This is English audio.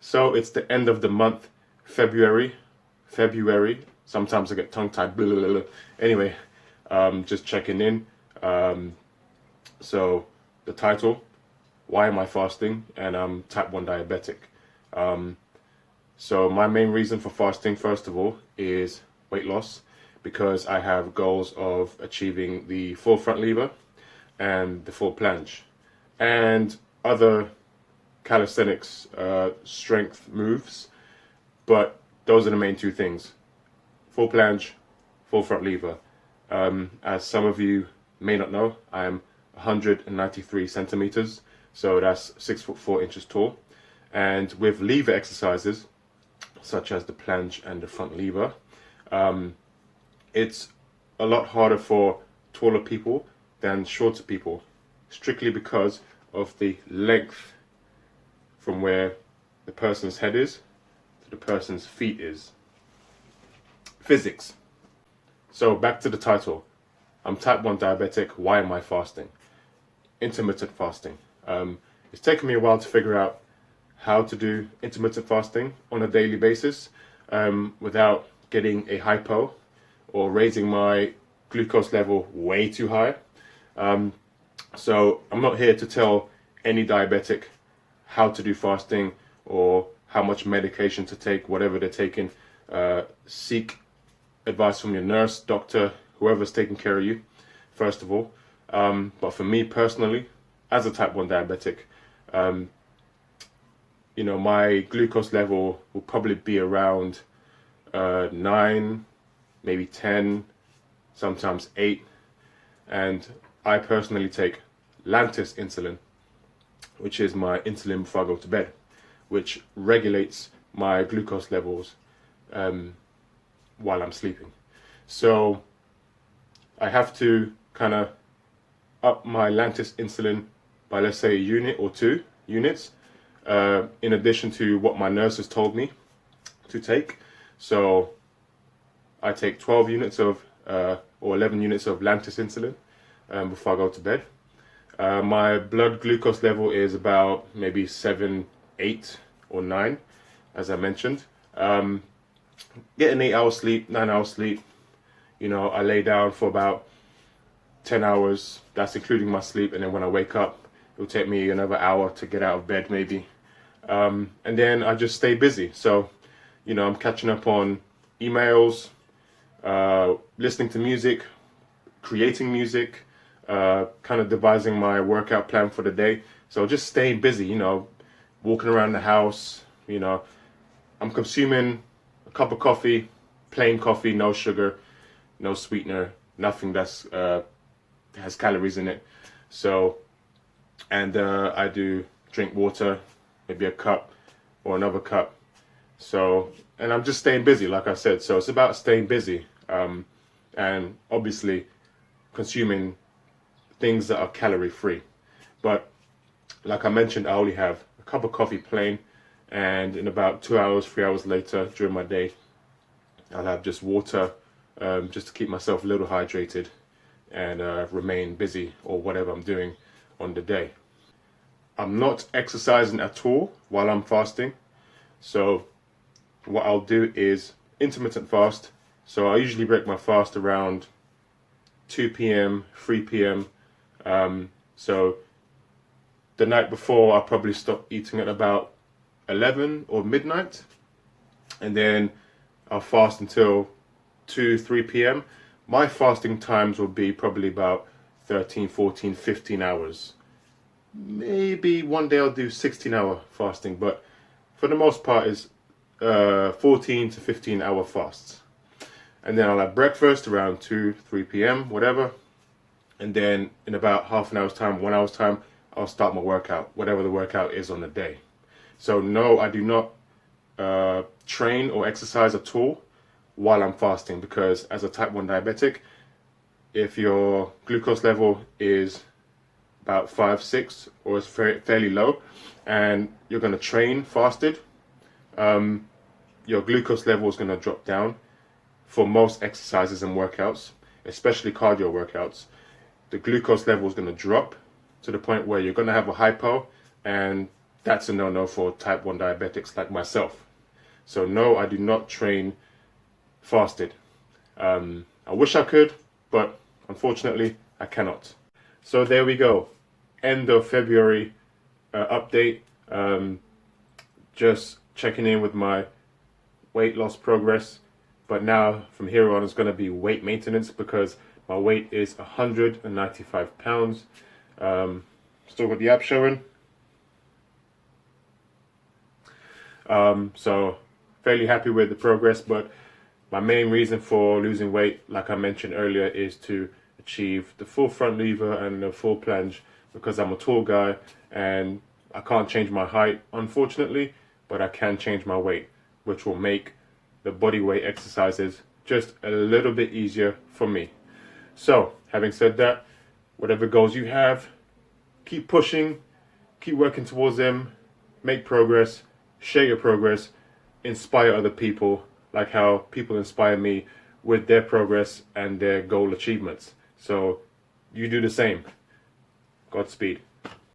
So it's the end of the month, February. Sometimes I get tongue-tied. Blah, blah, blah, blah. Anyway, just checking in. So the title, why am I fasting? And I'm type 1 diabetic. So my main reason for fasting, first of all, is weight loss, because I have goals of achieving the full front lever and the full planche and other calisthenics strength moves, but those are the main two things: full planche, full front lever. As some of you may not know, I'm 193 centimeters, so that's 6'4" tall. And with lever exercises such as the planche and the front lever, it's a lot harder for taller people than shorter people, strictly because of the length from where the person's head is to the person's feet is. Physics. So back to the title. I'm type 1 diabetic. Why am I fasting? Intermittent fasting. It's taken me a while to figure out how to do intermittent fasting on a daily basis without getting a hypo or raising my glucose level way too high. So I'm not here to tell any diabetic how to do fasting or how much medication to take, whatever they're taking. Seek advice from your nurse, doctor, whoever's taking care of you, first of all. But for me personally, as a type 1 diabetic, my glucose level will probably be around 9, maybe 10, sometimes 8. And I personally take Lantus insulin, which is my insulin before I go to bed, which regulates my glucose levels while I'm sleeping. So I have to kind of up my Lantus insulin by, let's say, a unit or 2 units, in addition to what my nurse has told me to take. So I take 12 units of or 11 units of Lantus insulin before I go to bed. My blood glucose level is about maybe 7, 8 or 9, as I mentioned. Get an 8 hours sleep, 9 hours sleep. I lay down for about 10 hours. That's including my sleep. And then when I wake up, it'll take me another hour to get out of bed maybe. And then I just stay busy. So, I'm catching up on emails, listening to music, creating music, kind of devising my workout plan for the day. So just staying busy, walking around the house. I'm consuming a cup of coffee, plain coffee, no sugar, no sweetener, nothing that's has calories in it. So, and I do drink water, maybe a cup or another cup. So, and I'm just staying busy, like I said. So it's about staying busy, and obviously consuming things that are calorie free. But like I mentioned, I only have a cup of coffee plain, and in about 2 hours, 3 hours later during my day, I'll have just water, just to keep myself a little hydrated and remain busy or whatever I'm doing on the day. I'm not exercising at all while I'm fasting. So what I'll do is intermittent fast. So I usually break my fast around 2 p.m., 3 p.m. So the night before, I'll probably stop eating at about 11 or midnight. And then I'll fast until 2, 3 p.m. My fasting times will be probably about 13, 14, 15 hours. Maybe one day I'll do 16-hour fasting, but for the most part it's 14 to 15-hour fasts. And then I'll have breakfast around 2, 3 p.m., whatever. And then in about half an hour's time, 1 hour's time, I'll start my workout, whatever the workout is on the day. So no, I do not train or exercise at all while I'm fasting, because as a type 1 diabetic, if your glucose level is about 5, 6 or it's fairly low and you're going to train fasted, your glucose level is going to drop down for most exercises and workouts, especially cardio workouts. The glucose level is going to drop to the point where you're going to have a hypo, and that's a no-no for type 1 diabetics like myself. So no, I do not train fasted. I wish I could, but unfortunately I cannot. So there we go. End of February update. Just checking in with my weight loss progress. But now from here on it's going to be weight maintenance because my weight is 195 pounds. Still got the app showing. So fairly happy with the progress, but my main reason for losing weight, like I mentioned earlier, is to achieve the full front lever and the full plunge because I'm a tall guy and I can't change my height, unfortunately, but I can change my weight, which will make the body weight exercises just a little bit easier for me. So, having said that, whatever goals you have, keep pushing, keep working towards them, make progress, share your progress, inspire other people, like how people inspire me with their progress and their goal achievements. So you do the same. Godspeed.